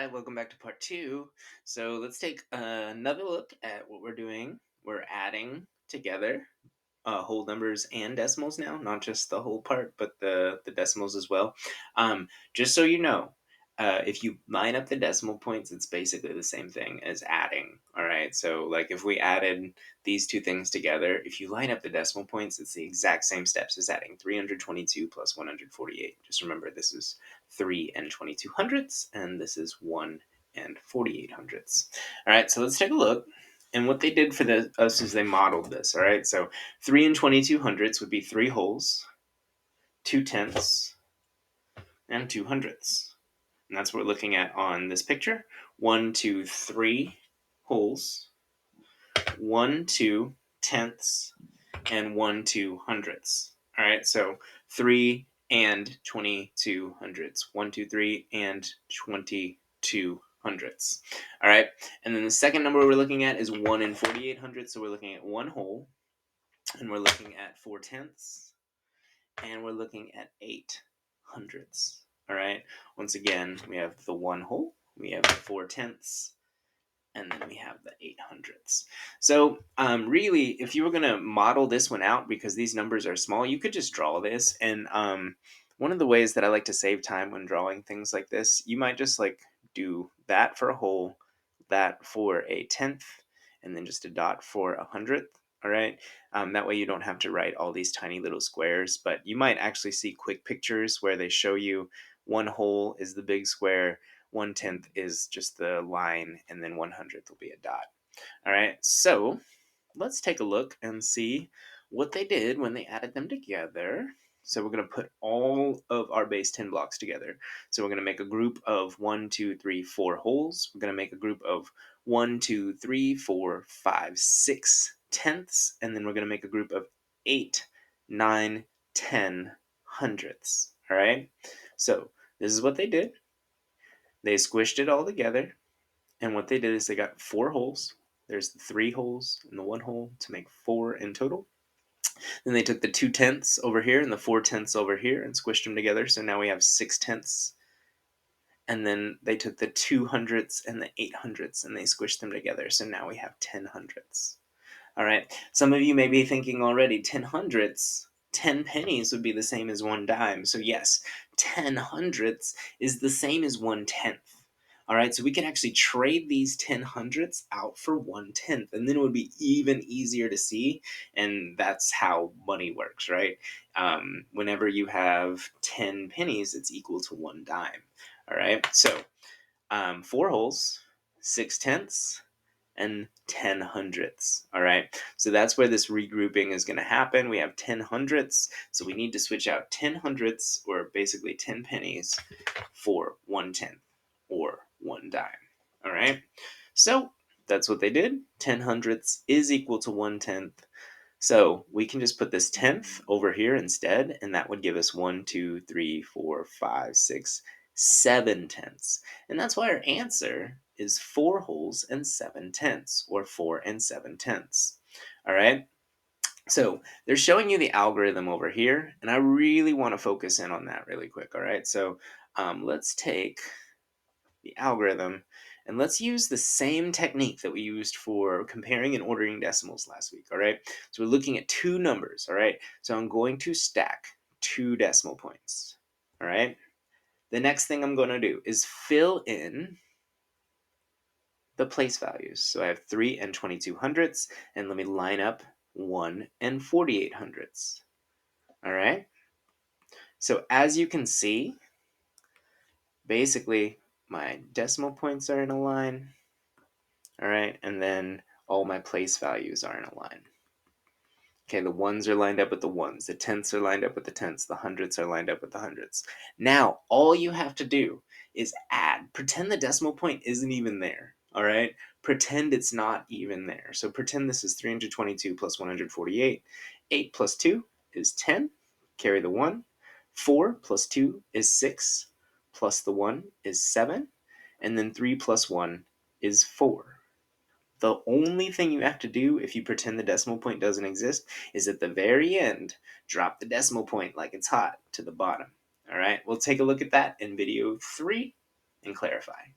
Hi, welcome back to part two. So let's take another look at what we're doing. We're adding together whole numbers and decimals now, not just the whole part, but the decimals as well. Just so you know, if you line up the decimal points, it's basically the same thing as adding. All right, so like if we added these two things together, if you line up the decimal points, it's the exact same steps as adding 322 plus 148. Just remember, this is 3 and 22 hundredths, and this is 1 and 48 hundredths. All right, so let's take a look. And what they did for us is they modeled this. All right, so 3 and 22 hundredths would be 3 wholes, 2 tenths, and 2 hundredths. And that's what we're looking at on this picture. 1, 2, 3 wholes, 1, 2 tenths, and 1, 2 hundredths. All right, so 3 and 22 hundredths. 1, 2, 3 and 22 hundredths. All right, and then the second number we're looking at is 1 and 48 hundredths. So we're looking at 1 whole, and we're looking at 4 tenths, and we're looking at 8 hundredths. All right, once again, we have the 1 whole, we have the 4 tenths, and then we have the 8 hundredths. So really, if you were going to model this one out, because these numbers are small, you could just draw this. And one of the ways that I like to save time when drawing things like this, you might just like do that for a whole, that for a tenth, and then just a dot for a hundredth. All right. That way you don't have to write all these tiny little squares, but you might actually see quick pictures where they show you 1 whole is the big square, 1 tenth is just the line, and then 100th will be a dot. All right, so let's take a look and see what they did when they added them together. So we're going to put all of our base 10 blocks together. So we're going to make a group of 1, 2, 3, 4 wholes. We're going to make a group of 1, 2, 3, 4, 5, 6 tenths. And then we're going to make a group of 8, 9, 10 hundredths. All right, so this is what they did. They squished it all together, and what they did is they got 4 holes. There's the 3 holes and the 1 hole to make 4 in total. Then they took the 2 tenths over here and the 4 tenths over here and squished them together. So now we have 6 tenths. And then they took the 2 hundredths and the 8 hundredths and they squished them together. So now we have 10 hundredths. All right. Some of you may be thinking already 10 hundredths, 10 pennies would be the same as 1 dime. So yes, 10 hundredths is the same as 1 tenth. All right, so we can actually trade these 10 hundredths out for 1 tenth, and then it would be even easier to see. And that's how money works, right? Whenever you have 10 pennies, it's equal to 1 dime. All right, so 4 holes, 6 tenths, and 10 hundredths. All right, so that's where this regrouping is going to happen. We have 10 hundredths, so we need to switch out 10 hundredths, or basically 10 pennies, for 1 tenth or 1 dime. All right, so that's what they did. 10 hundredths is equal to 1 tenth. So we can just put this tenth over here instead, and that would give us 1, 2, 3, 4, 5, 6, 7 tenths. And that's why our answer is 4 wholes and 7 tenths, or 4 and 7 tenths. All right. So they're showing you the algorithm over here, and I really want to focus in on that really quick. All right. So let's take the algorithm, and let's use the same technique that we used for comparing and ordering decimals last week. All right. So we're looking at 2 numbers. All right. So I'm going to stack 2 decimal points. All right. The next thing I'm going to do is fill in the place values. So I have 3 and 22 hundredths, and let me line up 1 and 48 hundredths. All right. So as you can see, basically my decimal points are in a line. All right. And then all my place values are in a line. Okay, the ones are lined up with the ones, the tenths are lined up with the tenths, the hundredths are lined up with the hundredths. Now, all you have to do is add. Pretend the decimal point isn't even there, all right? Pretend it's not even there. So pretend this is 322 plus 148. 8 plus 2 is 10, carry the 1. 4 plus 2 is 6, plus the 1 is 7, and then 3 plus 1 is 4. The only thing you have to do if you pretend the decimal point doesn't exist is at the very end, drop the decimal point like it's hot to the bottom. All right, we'll take a look at that in video 3 and clarify.